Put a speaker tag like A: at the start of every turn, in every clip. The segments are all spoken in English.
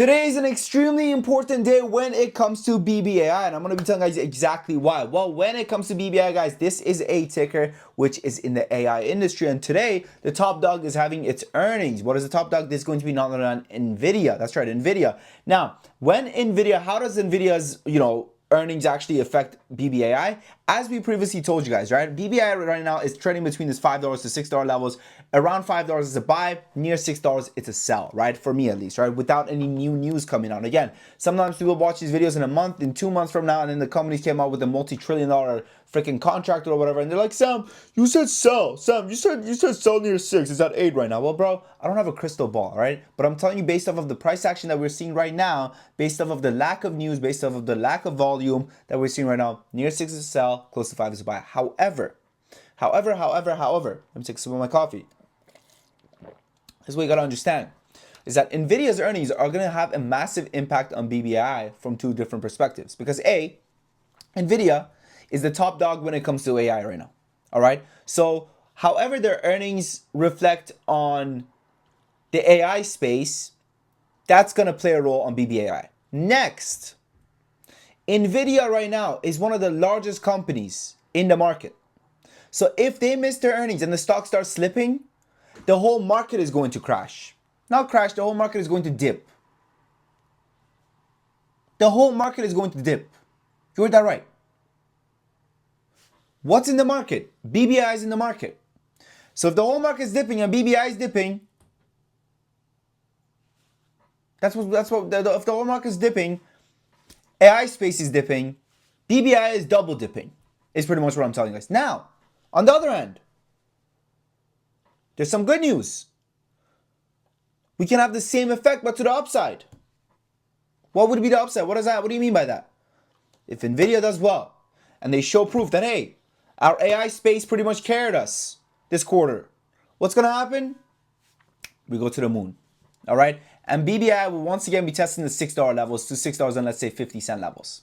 A: Today is an extremely important day when it comes to BBAI, and I'm going to be telling you guys exactly why. Well, when it comes to BBAI, guys, this is a ticker which is in the AI industry, and today the top dog is having its earnings. What is the top dog? This is going to be none other than Nvidia. That's right, Nvidia. Now, when Nvidia, how does Nvidia's, earnings actually affect BBAI? As we previously told you guys, right? BBAI right now is trading between this $5 to $6 levels. Around $5 is a buy, near $6 it's a sell, right? For me at least, right? Without any new news coming out. Again, sometimes people watch these videos in a month, in 2 months from now, and then the companies came out with a multi-trillion-dollar freaking contract or whatever, and they're like, Sam, you said sell. Sam, you said sell near 6. It's at 8 right now. Well, bro, I don't have a crystal ball, right? But I'm telling you, based off of the price action that we're seeing right now, based off of the lack of news, based off of the lack of volume that we're seeing right now, near 6 is a sell, close to 5 is a buy. However, let me take a sip of my coffee. This is what you gotta understand, is that Nvidia's earnings are gonna have a massive impact on BBAI from two different perspectives. Because A, Nvidia is the top dog when it comes to AI right now. All right. So, however their earnings reflect on the AI space, that's gonna play a role on BBAI. Next, Nvidia right now is one of the largest companies in the market. So if they miss their earnings and the stock starts slipping, the whole market is going to crash. Not crash, the whole market is going to dip. The whole market is going to dip. You heard that right. What's in the market? BBI is in the market. So if the whole market is dipping and BBI is dipping, if the whole market is dipping, AI space is dipping, BBI is double dipping, is pretty much what I'm telling you guys. Now, on the other hand, there's some good news. We can have the same effect, but to the upside. What would be the upside? What is that? What do you mean by that? If Nvidia does well, and they show proof that, hey, our AI space pretty much carried us this quarter, what's going to happen? We go to the moon. All right? And BBI will once again be testing the $6 levels to $6 and let's say 50-cent levels.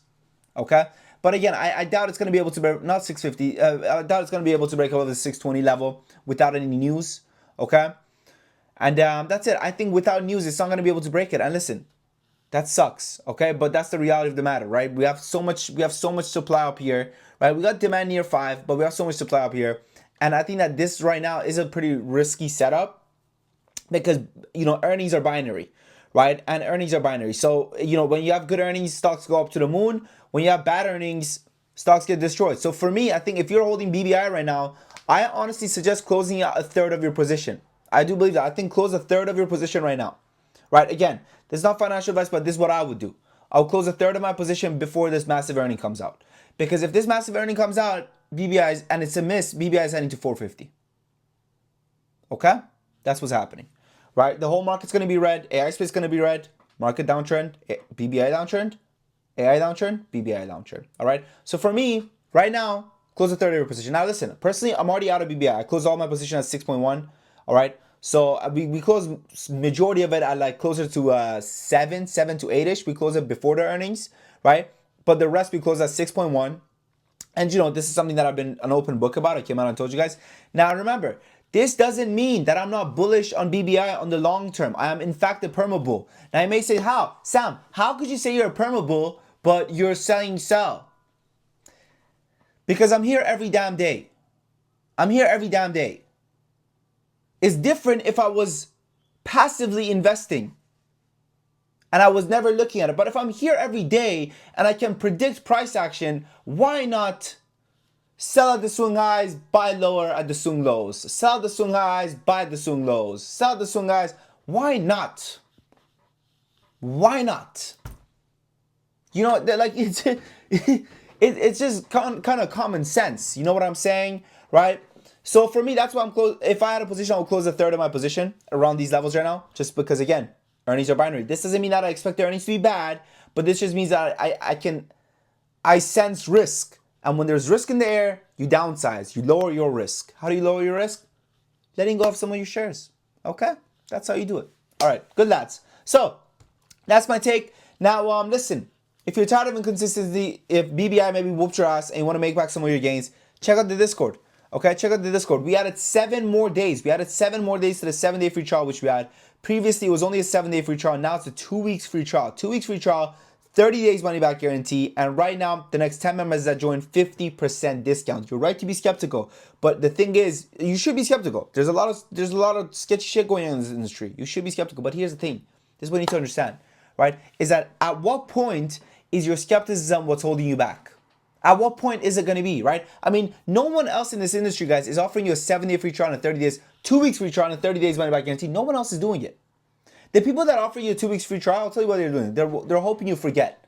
A: Okay? But again, I doubt it's going to be able to break, not 650, I doubt it's going to be able to break over the 620 level without any news. Okay? And that's it. I think without news, it's not going to be able to break it. And listen, that sucks. Okay? But that's the reality of the matter, right? We have so much supply up here, right? We got demand near 5, but we have so much supply up here. And I think that this right now is a pretty risky setup because, earnings are binary, right? And earnings are binary. So, when you have good earnings, stocks go up to the moon. When you have bad earnings, stocks get destroyed. So for me, I think if you're holding BBI right now, I honestly suggest closing out a third of your position. I do believe that. I think close a third of your position right now, right? Again, this is not financial advice, but this is what I would do. I'll close a third of my position before this massive earning comes out. Because if this massive earning comes out, and it's a miss, BBI is heading to 450. Okay? That's what's happening, right? The whole market's going to be red. AI space is going to be red. Market downtrend, BBI downtrend, AI downtrend, BBI downtrend. All right? So for me, right now, close a third of your position. Now listen, personally, I'm already out of BBI. I closed all my position at 6.1. All right? So we closed majority of it at like closer to 7 to 8ish. We closed it before the earnings, right? But the rest we closed at 6.1. And this is something that I've been an open book about. I came out and told you guys. Now remember, this doesn't mean that I'm not bullish on BBI on the long term. I am in fact a perma bull. Now you may say, how? Sam, how could you say you're a perma bull but you're selling sell? Because I'm here every damn day. I'm here every damn day. It's different if I was passively investing and I was never looking at it. But if I'm here every day and I can predict price action, why not sell at the swing highs, buy lower at the swing lows? Sell at the swing highs, buy the swing lows. Sell at the swing highs. Why not? Why not? It's just kind of common sense. You know what I'm saying, right? So for me, that's why I'm close. If I had a position, I would close a third of my position around these levels right now, just because again, earnings are binary. This doesn't mean that I expect the earnings to be bad, but this just means that I sense risk. And when there's risk in the air, you downsize, you lower your risk. How do you lower your risk? Letting go of some of your shares. Okay? That's how you do it. All right, good lads. So that's my take. Now, listen, if you're tired of inconsistency, if BBI maybe whooped your ass and you want to make back some of your gains, check out the Discord. Okay, check out the Discord. We added 7 more days. We added 7 more days to the 7-day free trial, which we had. Previously, it was only a 7-day free trial. Now it's a 2 weeks free trial. 2 weeks free trial, 30 days money back guarantee. And right now, the next 10 members that join, 50% discount. You're right to be skeptical. But the thing is, you should be skeptical. There's a lot of sketchy shit going on in this industry. You should be skeptical. But here's the thing. This is what you need to understand, right? Is that at what point is your skepticism what's holding you back? At what point is it going to be, right? I mean, no one else in this industry, guys, is offering you a 7-day free trial and 30 days, 2 weeks free trial and 30 days money back guarantee. No one else is doing it. The people that offer you a 2 weeks free trial, I'll tell you what they're doing. They're hoping you forget.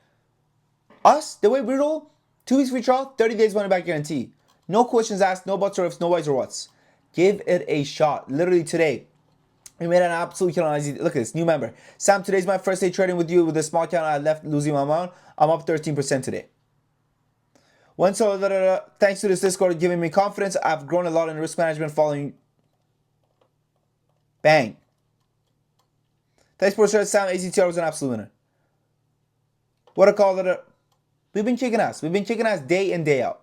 A: Us, the way we roll, 2 weeks free trial, 30 days money back guarantee. No questions asked, no buts or ifs, no whys or whats. Give it a shot. Literally today, we made an absolute kill on IZ. Look at this, new member. Sam, today's my first day trading with you with a small account. I left losing my amount. I'm up 13% today. Thanks to this Discord giving me confidence. I've grown a lot in risk management following. Bang. Thanks for sharing, Sam. ACTR was an absolute winner. What a call that. We've been kicking ass. We've been kicking ass day in, day out.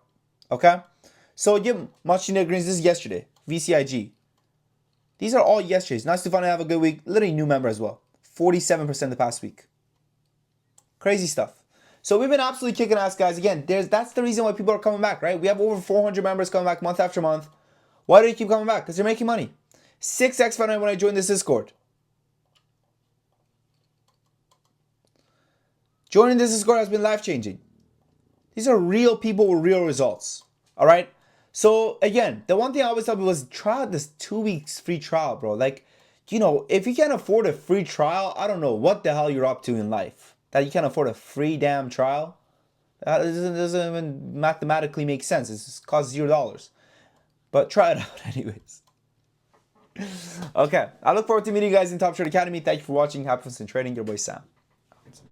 A: Okay? So, give much needed greens. This is yesterday. VCIG. These are all yesterday's. Nice to finally have a good week. Literally new member as well. 47% the past week. Crazy stuff. So we've been absolutely kicking ass, guys. Again, that's the reason why people are coming back, right? We have over 400 members coming back month after month. Why do they keep coming back? Because they're making money. 6x when I joined this Discord. Joining this Discord has been life-changing. These are real people with real results. All right? So, again, the one thing I always tell people is try out this 2 weeks free trial, bro. Like, you know, if you can't afford a free trial, I don't know what the hell you're up to in life. That you can't afford a free damn trial. That doesn't even mathematically make sense. It just costs $0. But try it out anyways. Okay. I look forward to meeting you guys in Top Trade Academy. Thank you for watching. Happy fun trading. Your boy Sam.